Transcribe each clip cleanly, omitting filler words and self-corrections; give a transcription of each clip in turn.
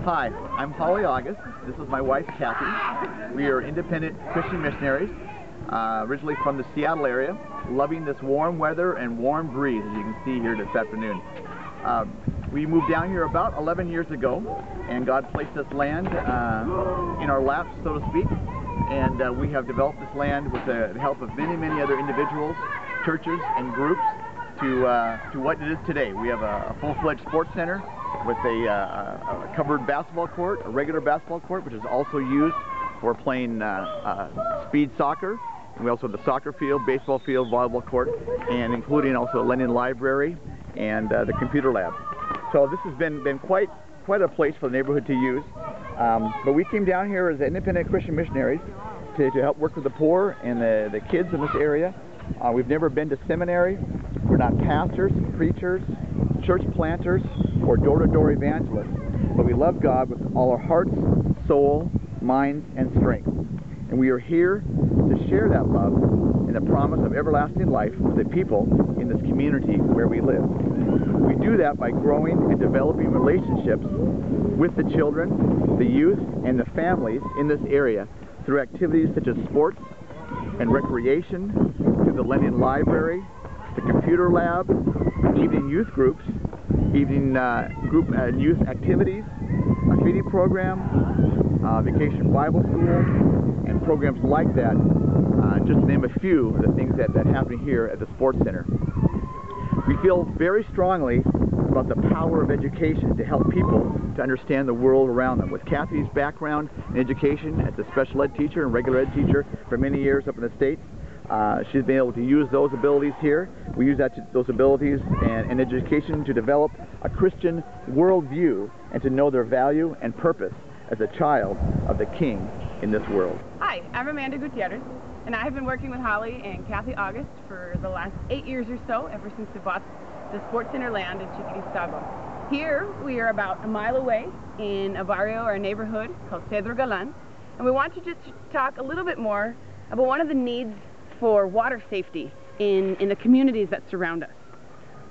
Hi, I'm Holly August. This is my wife, Kathy. We are independent Christian missionaries, originally from the Seattle area, loving this warm weather and warm breeze, as you can see here this afternoon. We moved down here about 11 years ago, and God placed this land in our laps, so to speak, and we have developed this land with the help of many, many other individuals, churches, and groups to what it is today. We have a full-fledged sports center with a covered basketball court, a regular basketball court, which is also used for playing speed soccer. And we also have the soccer field, baseball field, volleyball court, and including also a Lenin library and the computer lab. So this has been quite a place for the neighborhood to use. But we came down here as independent Christian missionaries to help work with the poor and the kids in this area. We've never been to seminary. We're not pastors, preachers, church planters, or door-to-door evangelists, but we love God with all our hearts, soul, minds, and strength. And we are here to share that love and the promise of everlasting life with the people in this community where we live. We do that by growing and developing relationships with the children, the youth, and the families in this area through activities such as sports and recreation, through the Lenin library, the computer lab, evening youth groups, evening group youth activities, a feeding program, vacation Bible school, and programs like that, just to name a few of the things that happen here at the Sports Center. We feel very strongly about the power of education to help people to understand the world around them. With Kathy's background in education as a special ed teacher and regular ed teacher for many years up in the States, she's been able to use those abilities here. We use those abilities and education to develop a Christian worldview and to know their value and purpose as a child of the King in this world. Hi, I'm Amanda Gutierrez, and I have been working with Holly and Kathy August for the last 8 years or so, ever since we bought the Sports Center land in Chiquiristago. Here, we are about a mile away in a barrio or a neighborhood called Cedro Galan, and we want to just talk a little bit more about one of the needs for water safety in the communities that surround us.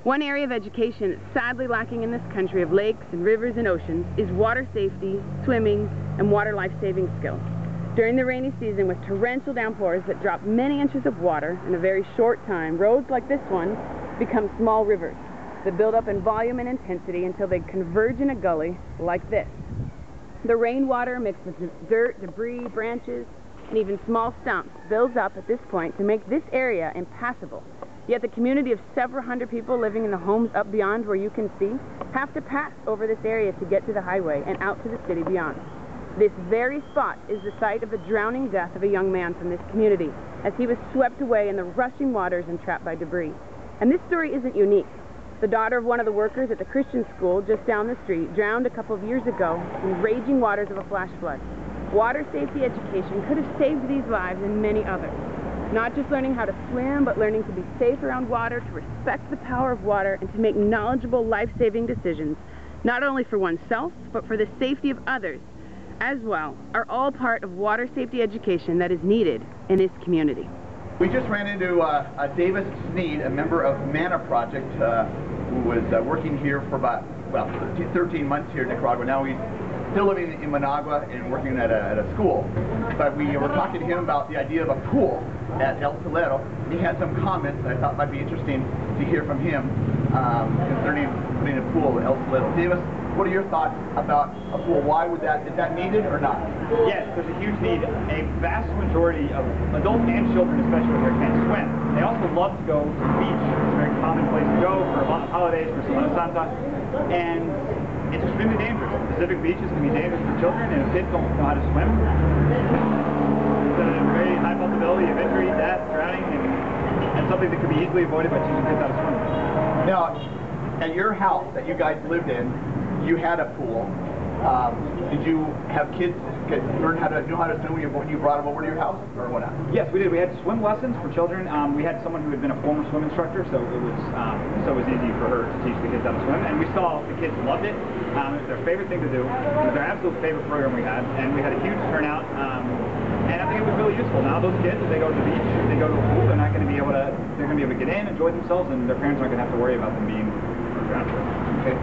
One area of education that's sadly lacking in this country of lakes and rivers and oceans is water safety, swimming, and water life-saving skills. During the rainy season, with torrential downpours that drop many inches of water in a very short time, roads like this one become small rivers that build up in volume and intensity until they converge in a gully like this. The rainwater mixed with dirt, debris, branches, and even small stumps builds up at this point to make this area impassable. Yet the community of several hundred people living in the homes up beyond where you can see have to pass over this area to get to the highway and out to the city beyond. This very spot is the site of the drowning death of a young man from this community as he was swept away in the rushing waters and trapped by debris. And this story isn't unique. The daughter of one of the workers at the Christian school just down the street drowned a couple of years ago in raging waters of a flash flood. Water safety education could have saved these lives and many others. Not just learning how to swim, but learning to be safe around water, to respect the power of water, and to make knowledgeable, life-saving decisions, not only for oneself, but for the safety of others as well, are all part of water safety education that is needed in this community. We just ran into Davis Sneed, a member of Manna Project, who was working here for about, 13 months here in Nicaragua. Now he's still living in Managua and working at a school. But we were talking to him about the idea of a pool at El Salero. He had some comments that I thought might be interesting to hear from him concerning putting a pool at El Salero. Davis, what are your thoughts about a pool? Why would is that needed or not? Yes, there's a huge need. A vast majority of adults and children, especially here, can't swim. They also love to go to the beach. It's a very common place to go for holidays, for Semana Santa, and it's extremely dangerous. Pacific beaches can be dangerous for children, and if kids don't know how to swim, it's a very high possibility of injury, death, drowning, and something that could be easily avoided by teaching kids how to swim. Now, at your house that you guys lived in, you had a pool. Did you have kids learn how to know how to swim when you brought them over to your house, or what not? Yes, we did. We had swim lessons for children. We had someone who had been a former swim instructor, so it was easy for her to teach the kids how to swim. And we saw the kids loved it. It was their favorite thing to do. It was their absolute favorite program we had, and we had a huge turnout. And I think it was really useful. Now those kids, if they go to the beach, if they go to a pool, they're going to be able to get in, enjoy themselves, and their parents aren't going to have to worry about them being drowned. Okay.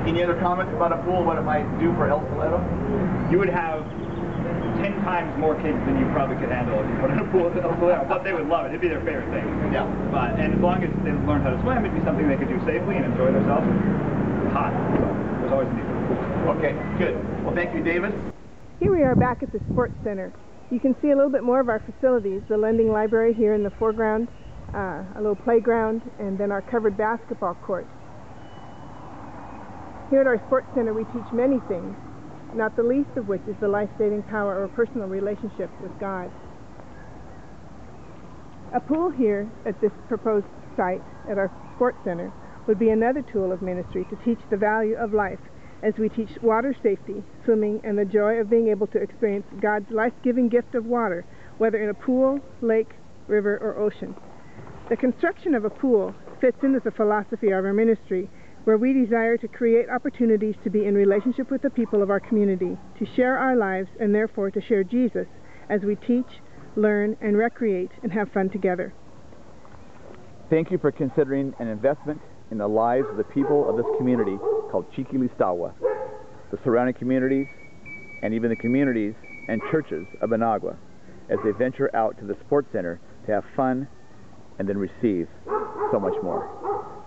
Any other comments about a pool, what it might do for El Salero? You would have 10 times more kids than you probably could handle if you put in a pool at El Salero, but they would love it. It'd be their favorite thing. Yeah. And as long as they learn how to swim, it'd be something they could do safely and enjoy themselves. It's hot, so there's always a need for a pool. Okay, good. Well, thank you, David. Here we are back at the Sports Center. You can see a little bit more of our facilities, the lending library here in the foreground, a little playground, and then our covered basketball court. Here at our Sports Center we teach many things, not the least of which is the life-saving power of a personal relationship with God. A pool here at this proposed site at our Sports Center would be another tool of ministry to teach the value of life, as we teach water safety, swimming, and the joy of being able to experience God's life-giving gift of water, whether in a pool, lake, river, or ocean. The construction of a pool fits into the philosophy of our ministry, where we desire to create opportunities to be in relationship with the people of our community, to share our lives, and therefore to share Jesus as we teach, learn, and recreate and have fun together. Thank you for considering an investment in the lives of the people of this community called Chiquilistawa, the surrounding communities, and even the communities and churches of Managua, as they venture out to the Sports Center to have fun and then receive so much more.